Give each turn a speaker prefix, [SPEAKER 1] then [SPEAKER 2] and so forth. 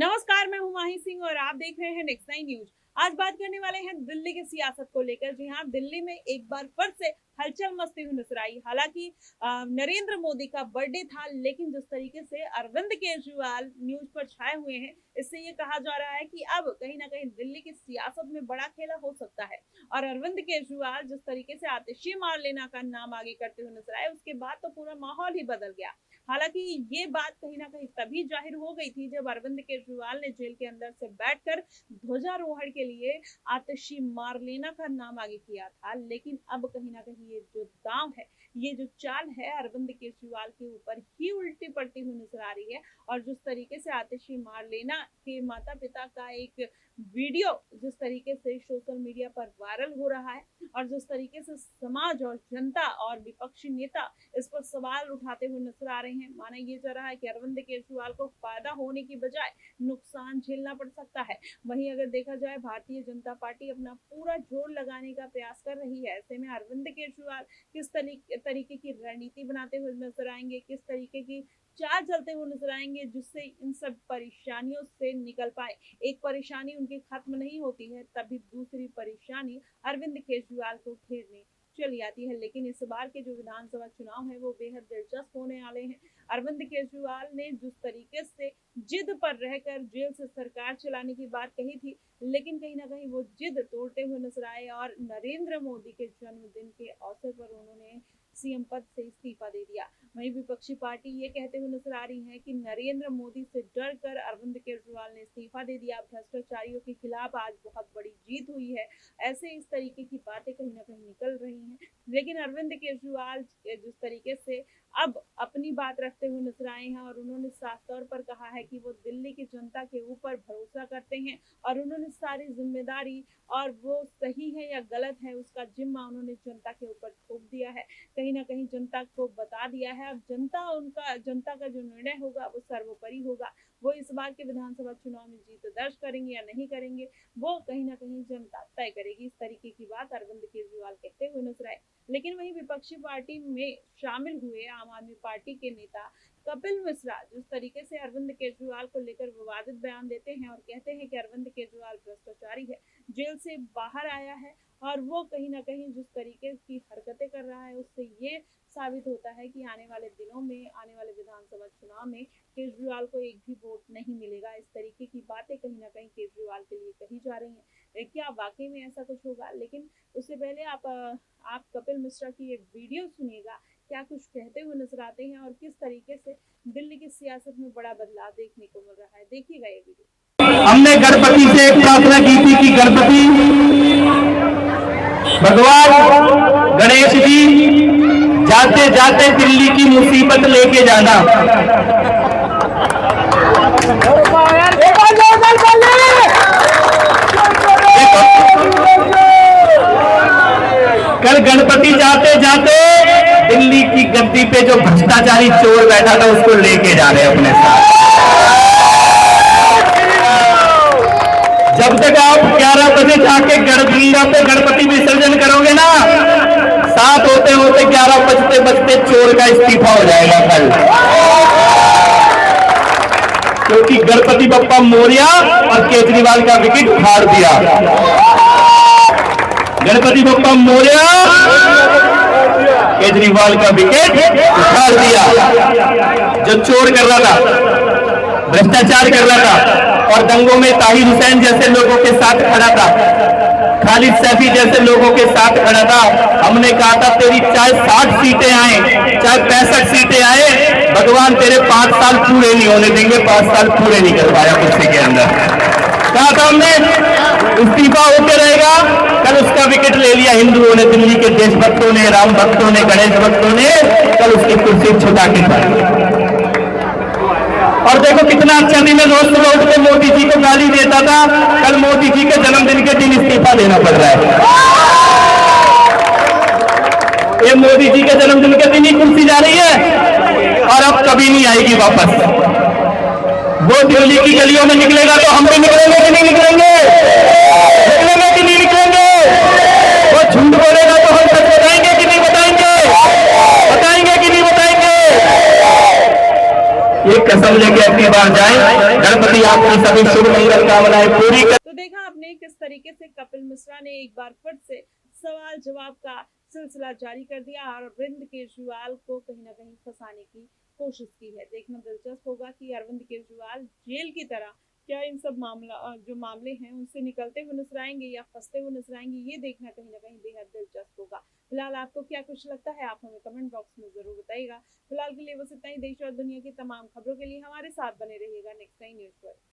[SPEAKER 1] नमस्कार, मैं हूं माही सिंह और आप देख रहे हैं नेक्स्ट 9 न्यूज। आज बात करने वाले हैं दिल्ली की सियासत को लेकर। जी हां, दिल्ली में एक बार फिर से हलचल मचती हुई नजर आई। हालांकि नरेंद्र मोदी का बर्थडे था, लेकिन जिस तरीके से अरविंद केजरीवाल न्यूज पर छाए हुए हैं, इससे ये कहा जा रहा है कि अब कहीं ना कहीं दिल्ली की सियासत में बड़ा खेला हो सकता है। और अरविंद केजरीवाल जिस तरीके से आतिशी मार लेना का नाम आगे करते हुए नजर आए, उसके बाद तो पूरा माहौल ही बदल गया। हालांकि ये बात कहीं ना कहीं तभी जाहिर हो गई थी जब अरविंद केजरीवाल ने जेल के अंदर से बैठकर ध्वजारोहण के लिए आतिशी मारलेना का नाम आगे किया था। लेकिन अब कहीं ना कहीं ये जो दांव है, ये जो चाल है, अरविंद केजरीवाल के ऊपर ही उल्टी पड़ती हुई नजर आ रही है। और जिस तरीके से आतिशी मारलेना के माता पिता का एक वीडियो जिस तरीके से सोशल मीडिया पर वायरल हो रहा है, और जिस तरीके से समाज और जनता और विपक्षी नेता इस पर सवाल उठाते हुए नजर आ रहे हैं, माना ये जा रहा है कि अरविंद केजरीवाल को फायदा होने की बजाय नुकसान झेलना पड़ सकता है। वहीं अगर देखा जाए, भारतीय जनता पार्टी अपना पूरा जोर लगाने का प्रयास कर रही है। ऐसे में अरविंद केजरीवाल किस तरीके की रणनीति बनाते हुए नजर आएंगे, किस तरीके की चाल चलते हुए नजर आएंगे, जिससे इन सब परेशानियों से निकल पाए। एक परेशानी उनकी खत्म नहीं होती है, तभी दूसरी परेशानी अरविंद केजरीवाल को घेरने चली आती है। लेकिन इस बार के जो विधानसभा चुनाव है, वो बेहद दिलचस्प होने वाले हैं। अरविंद केजरीवाल ने जिस तरीके से जिद पर रहकर जेल से सरकार चलाने की बात कही थी, लेकिन कहीं ना कहीं वो जिद तोड़ते हुए नजर आए और नरेंद्र मोदी के जन्मदिन के अवसर पर उन्होंने सीएम पद से इस्तीफा दे दिया। वहीं विपक्षी पार्टी ये कहते हुए नजर आ रही है कि नरेंद्र मोदी से डर कर अरविंद केजरीवाल ने इस्तीफा दे दिया। भ्रष्टाचारियों के खिलाफ आज बहुत बड़ी जीत हुई है, ऐसे इस तरीके की बातें कहीं ना कहीं निकल रही हैं। लेकिन अरविंद केजरीवाल जिस तरीके से अब अपनी बात रखते हुए नजर आए हैं, और उन्होंने साफ तौर पर कहा है कि वो दिल्ली की जनता के ऊपर भरोसा करते हैं, और उन्होंने सारी जिम्मेदारी, और वो सही है या गलत है, उसका जिम्मा उन्होंने जनता के ऊपर थोप दिया है। कहीं ना कहीं जनता को बता दिया है। अब जनता का जो निर्णय होगा वो सर्वोपरि होगा। वो इस बार के विधानसभा चुनाव में जीत दर्ज करेंगे या नहीं करेंगे, वो कहीं ना कहीं जनता तय करेगी। इस तरीके की बात अरविंद केजरीवाल कहते हुए नजर आए। लेकिन वहीं विपक्षी पार्टी में शामिल हुए आम आदमी पार्टी के नेता कपिल मिश्रा जिस तरीके से अरविंद केजरीवाल को लेकर विवादित बयान देते हैं और कहते हैं कि अरविंद केजरीवाल भ्रष्टाचारी है, जेल से बाहर आया है, और वो कहीं ना कहीं जिस तरीके की हरकतें कर रहा है, उससे ये साबित होता है कि आने वाले दिनों में, आने वाले विधानसभा चुनाव में केजरीवाल को एक भी वोट नहीं मिलेगा। इस तरीके की बातें कहीं ना कहीं केजरीवाल के लिए कही जा रही हैं। क्या वाकई में ऐसा कुछ होगा? लेकिन उससे पहले आप कपिल मिश्रा की एक वीडियो सुनिएगा, क्या कुछ कहते हुए नजर आते हैं और किस तरीके से दिल्ली की सियासत में बड़ा बदलाव देखने को मिल रहा है। देखिएगा ये वीडियो।
[SPEAKER 2] हमने गणपति से एक प्रार्थना की थी कि गणपति भगवान गणेश जी जाते जाते दिल्ली की मुसीबत लेके जाना। कल गणपति जाते जाते दिल्ली की गद्दी पे जो भ्रष्टाचारी चोर बैठा था, उसको लेके जा रहे अपने साथ। जब तक आप 11 बजे जाके गंगा पे गणपति विसर्जन करोगे ना, 7 होते होते 11 बजते बजते चोर का इस्तीफा हो जाएगा कल। क्योंकि गणपति बप्पा मोरिया और केजरीवाल का विकेट उखाड़ दिया। गणपति बप्पा मोरिया, केजरीवाल का विकेट उखाड़ दिया। जो चोर कर रहा था, भ्रष्टाचार कर रहा था, और दंगों में ताहिर हुसैन जैसे लोगों के साथ खड़ा था, खालिद सैफी जैसे लोगों के साथ खड़ा था, हमने कहा था तेरी चाहे 60 सीटें आए, चाहे 65 सीटें आए, भगवान तेरे 5 साल पूरे नहीं होने देंगे। 5 साल पूरे नहीं कर पाया कुर्सी के अंदर। कहा था हमने इस्तीफा होते रहेगा। कल उसका विकेट ले लिया हिंदुओं ने, दिल्ली के देशभक्तों ने, राम भक्तों ने, गणेश भक्तों ने कल उसकी कुर्सी छुटा के पाई। और देखो कितना अच्छा दिन है, रोज सुबह उठ के मोदी जी को गाली देता था, कल मोदी जी के जन्मदिन के दिन इस्तीफा देना पड़ रहा है। ये मोदी जी के जन्मदिन के दिन ही कुर्सी जा रही है, और अब कभी नहीं आएगी वापस। वो दिल्ली की गलियों में निकलेगा तो हम भी निकलेंगे कि नहीं निकलेंगे? निकलेंगे कि नहीं निकलेंगे? वो झूठ बोलेगा तो हम सच बताएंगे कि नहीं बताएंगे? बताएंगे कि नहीं बताएंगे? ये एक कसम लेके अगली बार जाएं। गणपति आपकी सभी शुभ मंगल कामनाएं पूरी कर।
[SPEAKER 1] तो देखा आपने किस तरीके से कपिल मिश्रा ने एक बार फिर से सवाल जवाब का सिलसिला जारी कर दिया और अरविंद केजरीवाल को कहीं ना कहीं फंसाने की कोशिश की है। देखना दिलचस्प होगा कि अरविंद केजरीवाल जेल की तरह क्या इन सब जो मामले हैं उनसे निकलते हुए नजर आएंगे या फंसते हुए नजर आएंगे, ये देखना कहीं ना कहीं बेहद दिलचस्प होगा। फिलहाल आपको क्या कुछ लगता है, आप हमें कमेंट बॉक्स में जरूर बताइएगा। फिलहाल के लिए बस इतना ही। देश और दुनिया की तमाम खबरों के लिए हमारे साथ बने रहिएगा नेक्स्ट टाइम न्यूज पर।